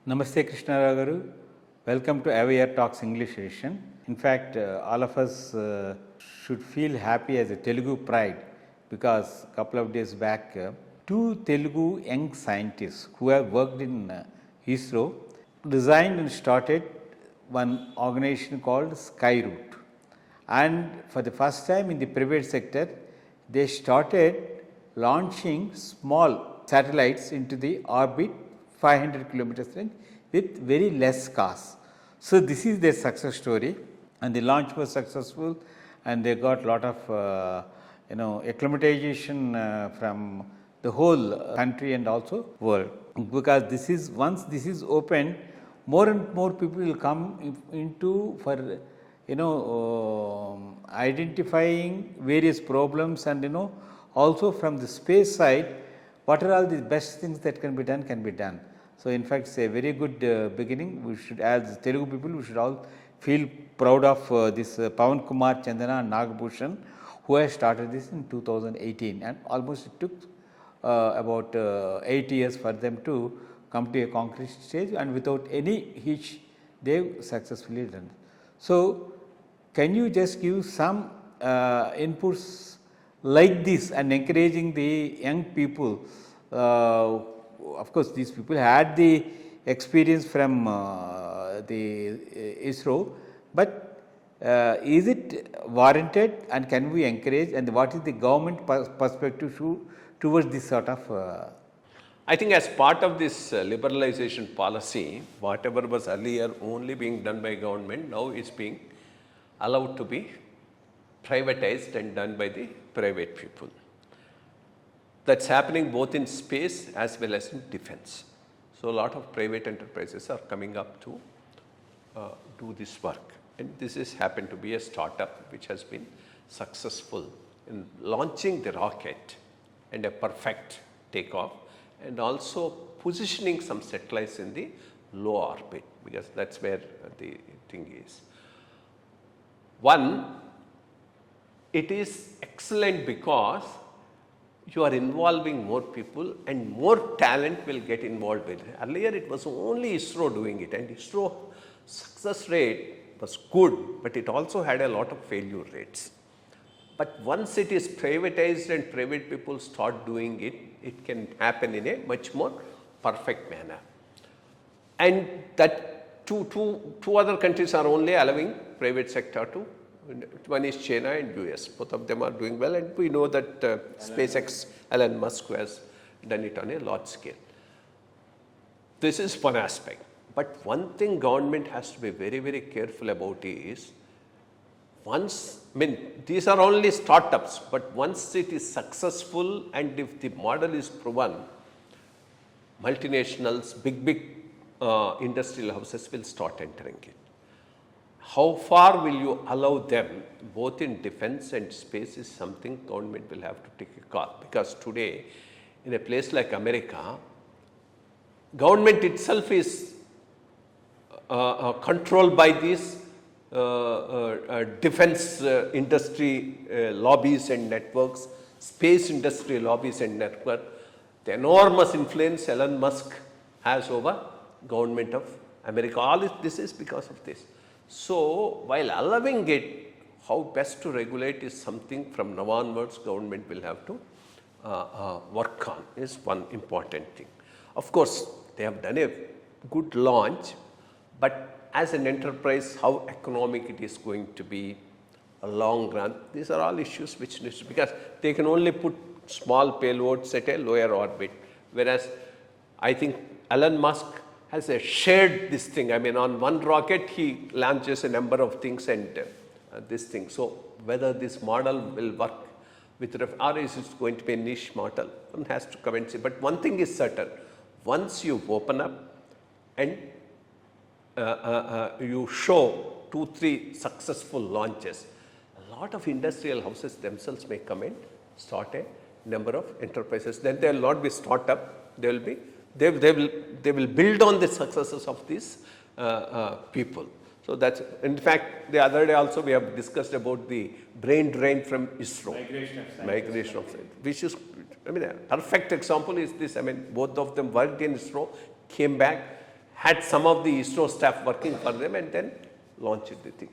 Namaste Krishna Rao garu. Welcome to IYRTalks English edition. In fact, all of us should feel happy as a Telugu pride because a couple of days back, two Telugu young scientists who have worked in ISRO designed and started one organization called Skyroot. And for the first time in the private sector, they started launching small satellites into the orbit 500 kilometers range with very less cost. So this is their success story, and the launch was successful, and they got lot of acclimatization from the whole country and also world, because this is once this is opened, more and more people will come into for identifying various problems, and also from the space side, what are all the best things that can be done. So in fact, it's a very good beginning. We should, as Telugu people, we should all feel proud of this Pawan Kumar Chandana and Nagbhushan, who has started this in 2018, and almost it took about 8 years for them to come to a concrete stage, and without any hitch they've successfully done. So can you just give some inputs like this and encouraging the young people? Of course, these people had the experience from the ISRO, but is it warranted, and can we encourage, and what is the government perspective towards this sort of I think as part of this liberalization policy, whatever was earlier only being done by government, now it's being allowed to be privatized and done by the private people. That's happening both in space as well as in defense. So a lot of private enterprises are coming up to do this work, and this has happened to be a startup which has been successful in launching the rocket and a perfect takeoff, and also positioning some satellites in the low orbit, because that's where the thing is. One, it is excellent because you are involving more people and more talent will get involved with it. Earlier it was only ISRO doing it, and ISRO success rate was good, but it also had a lot of failure rates. But once it is privatized and private people start doing it, it can happen in a much more perfect manner. And that two other countries are only allowing private sector to. One is China and US. Both of them are doing well, and we know that SpaceX, Elon Musk, has done it on a large scale. This is one aspect. But one thing government has to be very, very careful about is, these are only startups, but once it is successful and if the model is proven, multinationals, big industrial houses will start entering it. How far will you allow them, both in defense and space, is something government will have to take a call. Because today, in a place like America, government itself is controlled by these defense industry lobbies and networks, space industry lobbies and network. The enormous influence Elon Musk has over government of America. All this is because of this. So while allowing it, how best to regulate is something from now onwards government will have to work on, is one important thing. Of course, they have done a good launch, but as an enterprise, how economic it is going to be, a long run, these are all issues which needs to, because they can only put small payloads at a lower orbit, whereas I think Elon Musk has shared this thing. On one rocket he launches a number of things and this thing. So whether this model will work with or is it going to be a niche model, one has to come and see. But one thing is certain, once you open up and you show 2-3 successful launches, a lot of industrial houses themselves may come and start a number of enterprises. Then they will not be startup, they will build on the successes of these people. So that's, in fact, the other day also we have discussed about the brain drain from ISRO. Migration of science. Which is, a perfect example is this. Both of them worked in ISRO, came back, had some of the ISRO staff working for them and then launched the thing.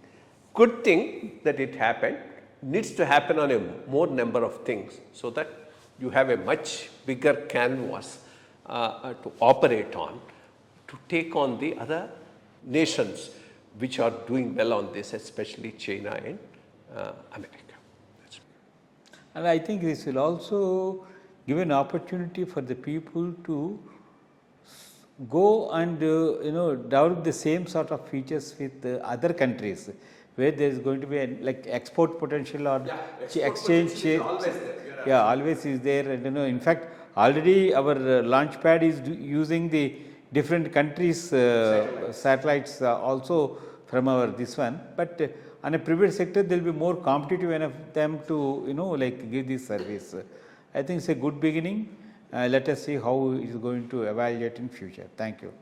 Good thing that it happened, needs to happen on a more number of things so that you have a much bigger canvas to operate on, to take on the other nations which are doing well on this, especially China and America. And I think this will also give an opportunity for the people to go and develop the same sort of features with other countries, where there is going to be like export potential or exchange. Always is there. And in fact, already our launch pad is using the different countries' satellites also from our this one. But on a private sector, there will be more competitive enough them to give this service. I think it's a good beginning. Let us see how it is going to evaluate in future. Thank you.